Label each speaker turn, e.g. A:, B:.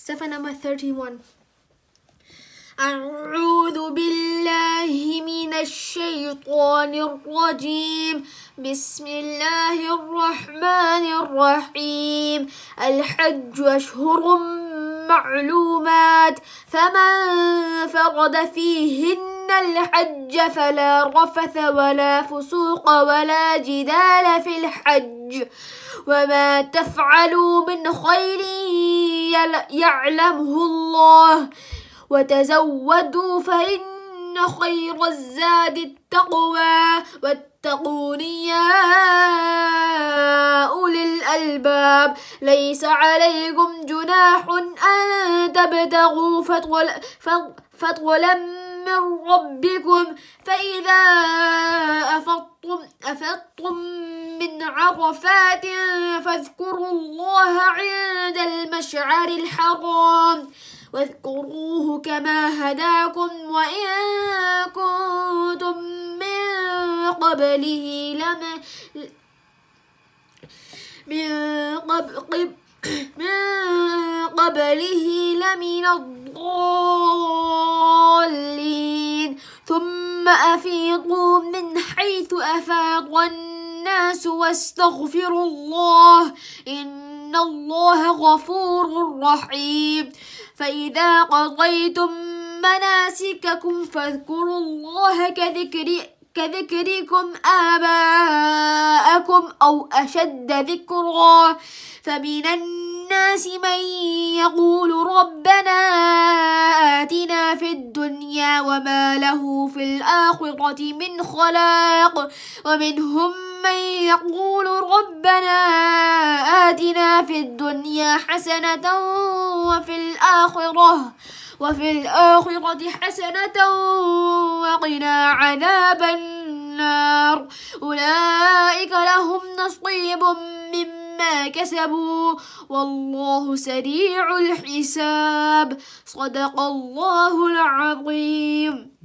A: Safa number 31. أعوذ بالله من الشيطان الرجيم. بسم الله الرحمن الرحيم. الحج أشهر معلومات، فمن فرض فيهن الحج فلا رفث ولا فسوق ولا جدال في الحج، وما تفعلوا من خير يعلمه الله، وتزودوا فإن خير الزاد التقوى، واتقون يا أولي الألباب. ليس عليكم جناح أن تبتغوا فضلا من ربكم، فإذا أفضتم من عرفات فاذكروا الله عند المشعر الحرام، واذكروه كما هداكم وإن كنتم من قبله لمن الضالين. ثم أفيضوا من حيث أفاض الناس واستغفروا الله، إن الله غفور رحيم. فإذا قضيتم مناسككم فاذكروا الله كذكركم آباءكم أو أشد ذكرا. فمن الناس من يقول ربنا آتنا في الدنيا وما له في الآخرة من خلاق، ومنهم من يقول ربنا آتنا في الدنيا حسنة وفي الآخرة حسنة وقنا عذاب النار. أولئك لهم نصيب مما كسبوا والله سريع الحساب. صدق الله العظيم.